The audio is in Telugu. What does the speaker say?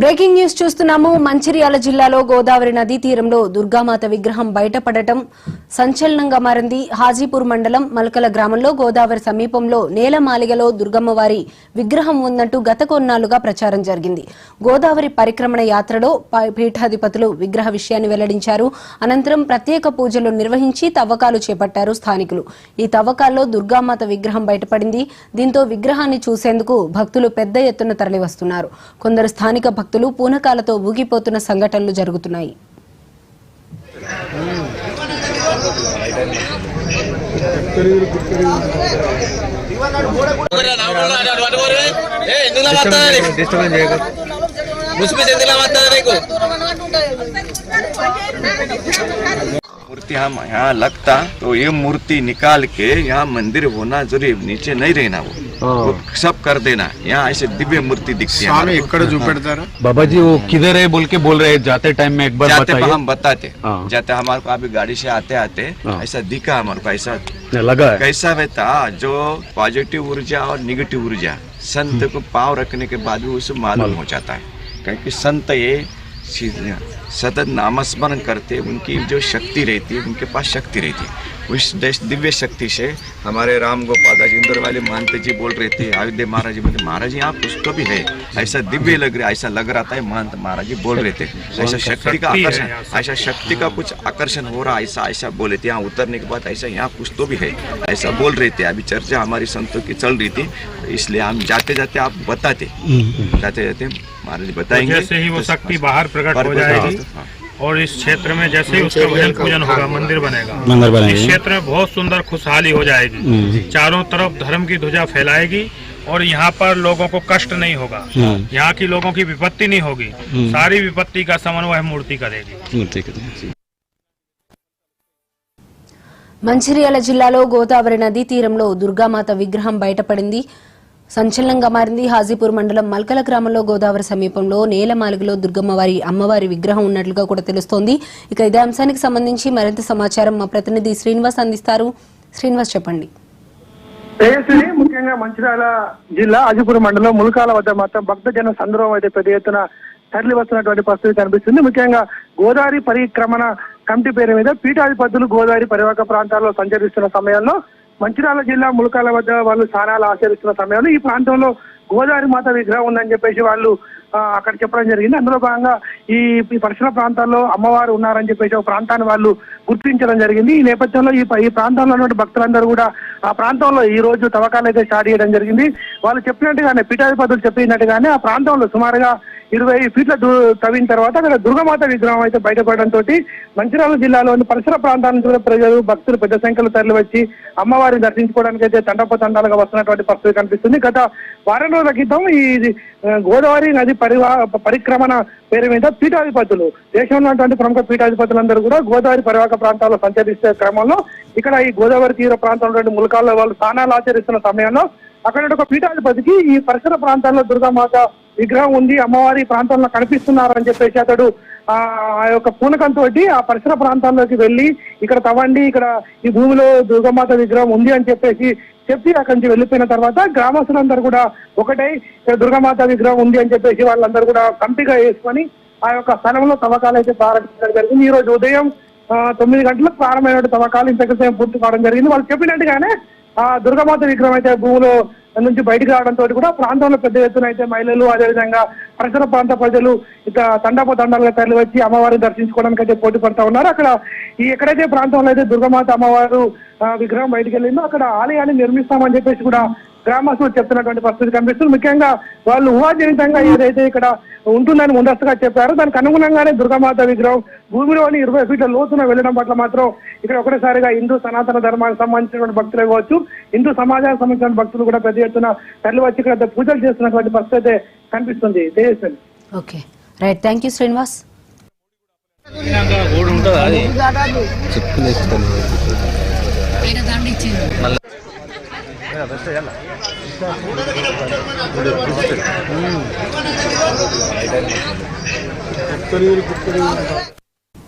బ్రేకింగ్ న్యూస్ చూస్తున్నాము. మంచిర్యాల జిల్లాలో గోదావరి నదీ తీరంలో దుర్గామాత విగ్రహం బయటపడటం సంచలనంగా మారింది. హాజీపూర్ మండలం మల్కల గ్రామంలో గోదావరి సమీపంలో నేలమాలిగలో దుర్గమ్మవారి విగ్రహం ఉందంటూ గత కొన్నాళ్లుగా ప్రచారం జరిగింది. గోదావరి పరిక్రమణ యాత్రలో పీఠాధిపతులు విగ్రహ విషయాన్ని వెల్లడించారు. అనంతరం ప్రత్యేక పూజలు నిర్వహించి తవ్వకాలు చేపట్టారు స్థానికులు. ఈ తవ్వకాల్లో దుర్గామాత విగ్రహం బయటపడింది. దీంతో విగ్రహాన్ని చూసేందుకు భక్తులు పెద్ద ఎత్తున తరలివస్తున్నారు. కొందరు స్థానిక భక్తులు పూనకాలతో ఊగిపోతున్న సంఘటనలు జరుగుతున్నాయి. मूर्ति हम यहाँ लगता तो ये मूर्ति निकाल के यहाँ मंदिर होना जरूरी, नीचे नहीं रहना, वो सब कर देना। यहाँ ऐसे दिव्य मूर्ति दिखती है। बाबा जी वो किधर है बोल के बोल रहे हैं, जाते टाइम में एक बार बताइए। हम बताते जाते हमारे को अभी गाड़ी से आते आते ऐसा दिखा हमारे को, ऐसा लगा है। कैसा रहता जो पॉजिटिव ऊर्जा और निगेटिव ऊर्जा संत को पाँव रखने के बाद भी उसे मालूम हो जाता है, क्योंकि संत ये सतत नामस्मरण करते, उनकी जो शक्ति रहती है, उनके पास शक्ति रहती है। उस दिव्य शक्ति से हमारे राम गोपाल दास इंदौर वाले महंत जी बोल रहे थे, अयोध्या महाराज जी बोलते महाराज यहाँ कुछ तो भी है, ऐसा दिव्य लग रहा है, ऐसा लग रहा था। महंत महाराज जी बोल रहे थे ऐसा शक्ति का आकर्षण, ऐसा शक्ति का कुछ आकर्षण हो रहा, ऐसा ऐसा बोले थे। यहाँ उतरने के बाद ऐसा यहाँ कुछ तो भी है, ऐसा बोल रहे थे। अभी चर्चा हमारी संतों की चल रही थी, इसलिए हम जाते जाते आप बताते, जाते जाते महाराज बताएंगे। जैसे ही वो शक्ति बाहर प्रकट हो जाएगी और इस क्षेत्र में जैसे ही उसका भजन पूजन होगा, मंदिर बनेगा, इस क्षेत्र में बहुत सुंदर खुशहाली हो जाएगी। चारों तरफ धर्म की ध्वजा फैलाएगी और यहाँ पर लोगों को कष्ट नहीं होगा, यहाँ की लोगों की विपत्ति नहीं होगी, सारी विपत्ति का समन्वय मूर्ति करेगी। మంచిర్యాల జిల్లాలో గోదావరి నదీ తీరంలో దుర్గామాత విగ్రహం బయటపడింది. సంచలనంగా మారింది. హాజీపూర్ మండలం మల్కల గ్రామంలో గోదావరి సమీపంలో నేలమాలిగలో దుర్గమ్మవారి అమ్మవారి విగ్రహం ఉన్నట్లుగా కూడా తెలుస్తోంది. ఇక ఇదే అంశానికి సంబంధించి మరింత సమాచారం మా ప్రతినిధి శ్రీనివాస్ అందిస్తారు. శ్రీనివాస్ చెప్పండి. ముఖ్యంగా మంచిర్యాల జిల్లా హాజీపూర్ మండలం ముల్కాల వద్ద మాత్రం భక్తజన సంద్రోహం అయితే పెద్ద ఎత్తున తరలి వస్తున్నటువంటి పరిస్థితి కనిపిస్తుంది. ముఖ్యంగా గోదావరి పరిక్రమణ కమిటీ పేరు మీద పీఠాధిపతులు గోదావరి పరివాహక ప్రాంతాల్లో సంచరిస్తున్న సమయంలో మంచిర్యాల జిల్లా ములకాల వద్ద వాళ్ళు స్నానాలు ఆచరిస్తున్న సమయంలో ఈ ప్రాంతంలో గోదావరి మాత విగ్రహం ఉందని చెప్పేసి వాళ్ళు అక్కడ చెప్పడం జరిగింది. అందులో భాగంగా ఈ పరిసర ప్రాంతాల్లో అమ్మవారు ఉన్నారని చెప్పేసి ఒక ప్రాంతాన్ని వాళ్ళు గుర్తించడం జరిగింది. ఈ నేపథ్యంలో ఈ ప్రాంతంలో ఉన్నటువంటి భక్తులందరూ కూడా ఆ ప్రాంతంలో ఈ రోజు తవ్వకాలు అయితే స్టార్ట్ చేయడం జరిగింది. వాళ్ళు చెప్పినట్టుగానే పీఠాధిపతులు చెప్పినట్టుగానే ఆ ప్రాంతంలో సుమారుగా 20 ఫీట్ల తవ్విన తర్వాత అక్కడ దుర్గమాత విగ్రహం అయితే బయటపడడంతో మంచిర్యాల జిల్లాలోని పరిసర ప్రాంతాల నుంచి కూడా ప్రజలు భక్తులు పెద్ద సంఖ్యలో తరలి వచ్చి అమ్మవారిని దర్శించుకోవడానికి అయితే తండోపతండాలుగా వస్తున్నటువంటి పరిస్థితి కనిపిస్తుంది. గత వారం రోజుల క్రితం ఈ గోదావరి నది పరిక్రమణ పేరు మీద పీఠాధిపతులు, దేశంలో ఉన్నటువంటి ప్రముఖ పీఠాధిపతులందరూ కూడా గోదావరి పరివాహక ప్రాంతాల్లో సంచరిస్తే క్రమంలో ఇక్కడ ఈ గోదావరి తీర ప్రాంతంలో ములకాల్లో వాళ్ళు స్నానాలు ఆచరిస్తున్న సమయంలో అక్కడ ఒక పీఠాధిపతికి ఈ పరిసర ప్రాంతాల్లో దుర్గామాత విగ్రహం ఉంది, అమ్మవారి ప్రాంతంలో కనిపిస్తున్నారని చెప్పేసి అతడు ఆ యొక్క పూనకంతో ఆ పరిసర ప్రాంతాల్లోకి వెళ్ళి ఇక్కడ తవ్వండి, ఇక్కడ ఈ భూమిలో దుర్గామాత విగ్రహం ఉంది అని చెప్పి అక్కడి నుంచి వెళ్ళిపోయిన తర్వాత గ్రామస్తులందరూ కూడా ఒకటే దుర్గామాత విగ్రహం ఉంది అని చెప్పేసి వాళ్ళందరూ కూడా కంపిగా వేసుకొని ఆ యొక్క స్థలంలో తవ్వకాలు అయితే ప్రారంభించడం జరిగింది. ఈ రోజు ఉదయం 9 గంటలకు ప్రారంభమైన తవ్వకాలు ఇంతకంటే పూర్తి కావడం జరిగింది. వాళ్ళు చెప్పినట్టుగానే ఆ దుర్గామాత విగ్రహం అయితే భూమిలో నుంచి బయటకు రావడంతో కూడా ప్రాంతంలో పెద్ద ఎత్తున అయితే మహిళలు, అదేవిధంగా పరిసర ప్రాంత ప్రజలు ఇక తండాలుగా తరలి వచ్చి అమ్మవారిని దర్శించుకోవడానికి అయితే పోటీ పడతా ఉన్నారు. అక్కడ ఎక్కడైతే ప్రాంతంలో అయితే దుర్గామాత అమ్మవారు విగ్రహం బయటకు వెళ్ళిందో అక్కడ ఆలయాన్ని నిర్మిస్తామని చెప్పేసి కూడా గ్రామస్తులు చెప్తున్నటువంటి పరిస్థితి కనిపిస్తుంది. ముఖ్యంగా వాళ్ళు ఊహాజనితంగా ఏదైతే ఇక్కడ ఉంటుందని ముందస్తుగా చెప్పారు, దానికి అనుగుణంగానే దుర్గామాత విగ్రహం భూమిలోని 20 ఫీట్ల లోతున వెళ్ళడం పట్ల మాత్రం ఇక్కడ ఒకటేసారిగా హిందూ సనాతన ధర్మానికి సంబంధించినటువంటి భక్తులే కావచ్చు, హిందూ సమాజానికి సంబంధించిన భక్తులు కూడా పెద్ద ఎత్తున తరలి వచ్చి ఇక్కడ పూజలు చేస్తున్నటువంటి పరిస్థితి అయితే కనిపిస్తుంది. Okay, right, thank you Srinivas.